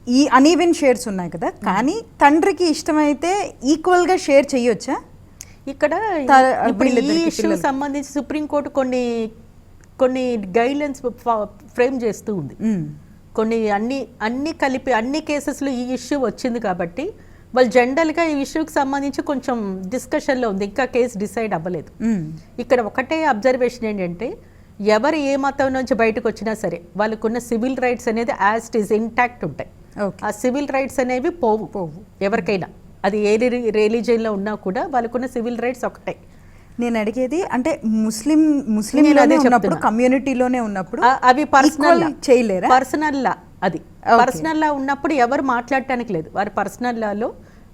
ఈ uneven shares ఉన్నాయి కదా, కానీ తండ్రికి ఇష్టమైతే ఈక్వల్గా షేర్ చేయొచ్చా? ఇక్కడ ఇప్పుడు ఈ ఇష్యూ సంబంధించి సుప్రీంకోర్టు కొన్ని గైడ్లైన్స్ ఫ్రేమ్ చేస్తూ ఉంది. కొన్ని అన్ని కలిపి అన్ని కేసెస్లో ఈ ఇష్యూ వచ్చింది కాబట్టి వాళ్ళు జనరల్గా ఈ ఇష్యూకి సంబంధించి కొంచెం డిస్కషన్లో ఉంది, ఇంకా కేసు డిసైడ్ అవ్వలేదు. ఇక్కడ ఒకటే అబ్జర్వేషన్ ఏంటంటే ఎవరు ఏ మతం నుంచి బయటకు వచ్చినా సరే వాళ్ళకున్న సివిల్ రైట్స్ అనేది యాజ్ ఇట్ ఈస్ ఇంటాక్ట్ ఉంటాయి. ఆ సివిల్ రైట్స్ అనేవి పోవు ఎవరికైనా, అది ఏ రిలీజియన్లో ఉన్నా కూడా వాళ్ళకున్న సివిల్ రైట్స్ ఒకటే. నేను అడిగేది అంటే ముస్లింలోనే ఉన్నప్పుడు, కమ్యూనిటీలోనే ఉన్నప్పుడు అవి పర్సనల్ చేయలేరా? పర్సనల్ లా, అది పర్సనల్ లా ఉన్నప్పుడు ఎవరు మాట్లాడటానికి లేదు. వారి పర్సనల్ లాలో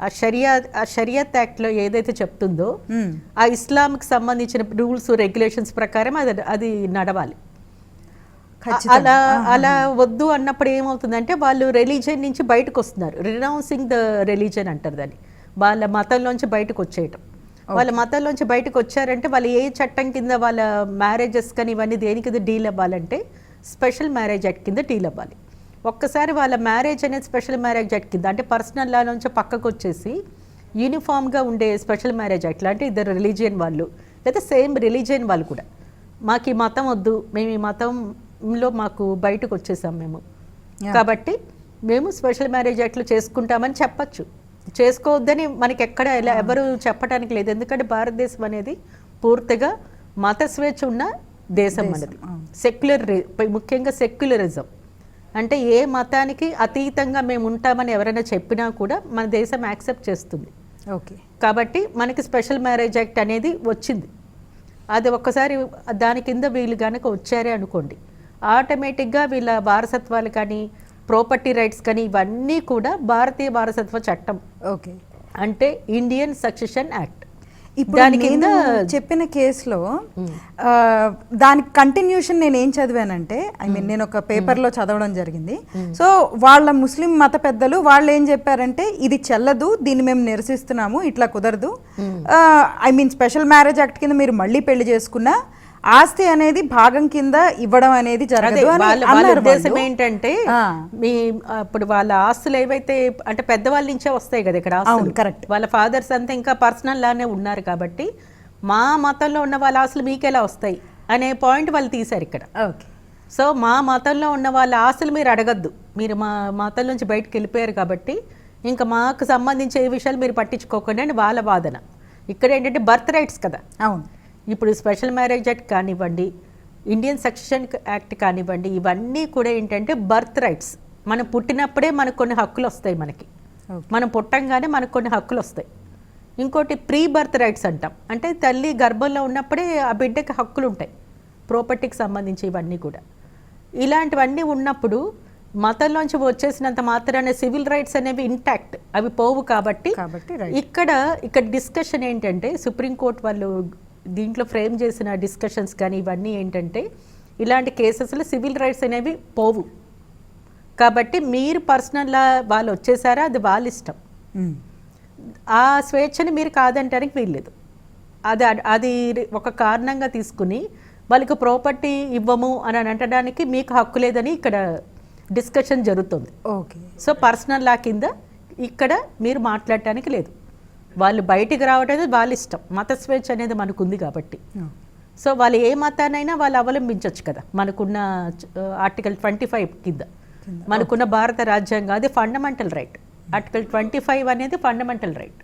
ఆ షరియత్ యాక్ట్ లో ఏదైతే చెప్తుందో ఆ ఇస్లాంకి సంబంధించిన రూల్స్ రెగ్యులేషన్స్ ప్రకారం అది నడవాలి. అలా వద్దు అన్నప్పుడు ఏమవుతుందంటే వాళ్ళు రిలీజియన్ నుంచి బయటకు వస్తున్నారు. రినౌన్సింగ్ ద రిలీజియన్ అంటారు దాన్ని. వాళ్ళ మతంలోంచి బయటకు వచ్చేయటం. వాళ్ళ మతంలోంచి బయటకు వచ్చారంటే వాళ్ళు ఏ చట్టం కింద వాళ్ళ మ్యారేజెస్ కానీ ఇవన్నీ దేని కింద డీల్ అవ్వాలంటే స్పెషల్ మ్యారేజ్ యాక్ట్ కింద డీల్ అవ్వాలి. ఒక్కసారి వాళ్ళ మ్యారేజ్ అనేది స్పెషల్ మ్యారేజ్ యాక్ట్ కింద అంటే పర్సనల్ లా నుంచి పక్కకు వచ్చేసి యూనిఫామ్గా ఉండే స్పెషల్ మ్యారేజ్ యాక్ట్ అంటే ఇద్దరు రిలీజియన్ వాళ్ళు లేదా సేమ్ రిలీజియన్ వాళ్ళు కూడా మాకు ఈ మతం వద్దు, మేము ఈ మతంలో మాకు బయటకు వచ్చేసాం మేము, కాబట్టి మేము స్పెషల్ మ్యారేజ్ యాక్ట్లు చేసుకుంటామని చెప్పచ్చు. చేసుకోవద్దని మనకి ఎక్కడ ఎవరు చెప్పడానికి లేదు. ఎందుకంటే భారతదేశం అనేది పూర్తిగా మత స్వేచ్ఛ ఉన్న దేశం అనేది. ముఖ్యంగా సెక్యులరిజం అంటే ఏ మతానికి అతీతంగా మేము ఉంటామని ఎవరైనా చెప్పినా కూడా మన దేశం యాక్సెప్ట్ చేస్తుంది. ఓకే, కాబట్టి మనకి స్పెషల్ మ్యారేజ్ యాక్ట్ అనేది వచ్చింది. అది ఒక్కసారి దాని కింద వీళ్ళు కనుక వచ్చారే అనుకోండి, ఆటోమేటిక్గా వీళ్ళ వారసత్వాలు కానీ ప్రాపర్టీ రైట్స్ కానీ ఇవన్నీ కూడా భారతీయ వారసత్వ చట్టం, ఓకే, అంటే ఇండియన్ సక్సెషన్ యాక్ట్. ఇప్పుడు నేను చెప్పిన కేసులో దానికి కంటిన్యూషన్ నేను ఏం చదివానంటే, నేను ఒక పేపర్లో చదవడం జరిగింది. సో వాళ్ళ ముస్లిం మత పెద్దలు వాళ్ళు ఏం చెప్పారంటే ఇది చెల్లదు, దీన్ని మేము నిరసిస్తున్నాము, ఇట్లా కుదరదు. స్పెషల్ మ్యారేజ్ యాక్ట్ కింద మీరు మళ్ళీ పెళ్లి చేసుకున్నా ఆస్తి అనేది భాగం కింద ఇవ్వడం అనేది జరగదు. వాళ్ళ ఉద్దేశం ఏంటంటే ఇప్పుడు వాళ్ళ ఆస్తులు ఏవైతే అంటే పెద్దవాళ్ళ నుంచే వస్తాయి కదా ఇక్కడ ఆస్తులు, కరెక్ట్. వాళ్ళ ఫాదర్స్ అంతా ఇంకా పర్సనల్ లానే ఉన్నారు కాబట్టి మా మతంలో ఉన్న వాళ్ళ ఆస్తులు మీకెలా వస్తాయి అనే పాయింట్ వాళ్ళు తీశారు ఇక్కడ. సో మా మతంలో ఉన్న వాళ్ళ ఆస్తులు మీరు అడగద్దు, మీరు మా మతం నుంచి బయటకు వెళ్ళిపోయారు కాబట్టి ఇంకా మాకు సంబంధించే విషయాలు మీరు పట్టించుకోకండి అని వాళ్ళ వాదన. ఇక్కడ ఏంటంటే బర్త్ రైట్స్ కదా. అవును, ఇప్పుడు స్పెషల్ మ్యారేజ్ యాక్ట్ కానివ్వండి, ఇండియన్ సక్సెషన్ యాక్ట్ కానివ్వండి, ఇవన్నీ కూడా ఏంటంటే బర్త్ రైట్స్. మనం పుట్టినప్పుడే మనకు కొన్ని హక్కులు వస్తాయి. మనం పుట్టంగానే మనకు కొన్ని హక్కులు వస్తాయి. ఇంకోటి ప్రీ బర్త్ రైట్స్ అంటాం, అంటే తల్లి గర్భంలో ఉన్నప్పుడే ఆ బిడ్డకి హక్కులు ఉంటాయి, ప్రాపర్టీకి సంబంధించి ఇవన్నీ కూడా. ఇలాంటివన్నీ ఉన్నప్పుడు మతంలోంచి వచ్చేసినంత మాత్రాన సివిల్ రైట్స్ అనేవి ఇంటాక్ట్, అవి పోవు. కాబట్టి ఇక్కడ డిస్కషన్ ఏంటంటే సుప్రీంకోర్టు వాళ్ళు దీంట్లో ఫ్రేమ్ చేసిన డిస్కషన్స్ కానీ ఇవన్నీ ఏంటంటే ఇలాంటి కేసెస్లో సివిల్ రైట్స్ అనేవి పోవు. కాబట్టి మీరు పర్సనల్గా వాళ్ళు వచ్చేసారా అది వాళ్ళ ఇష్టం. ఆ స్వేచ్ఛని మీరు కాదంటానికి వీల్లేదు. అది ఒక కారణంగా తీసుకుని వాళ్ళకి ప్రాపర్టీ ఇవ్వము అని అనడానికి మీకు హక్కు లేదని ఇక్కడ డిస్కషన్ జరుగుతుంది. ఓకే, సో పర్సనల్ లా కింద ఇక్కడ మీరు మాట్లాడటానికి లేదు. వాళ్ళు బయటికి రావడం అనేది వాళ్ళ ఇష్టం. మత స్వేచ్ఛ అనేది మనకు ఉంది కాబట్టి సో వాళ్ళు ఏ మతానైనా వాళ్ళు అవలంబించవచ్చు కదా. మనకున్న ఆర్టికల్ 25 కింద మనకున్న భారత రాజ్యాంగం అది ఫండమెంటల్ రైట్. ఆర్టికల్ 25 అనేది ఫండమెంటల్ రైట్.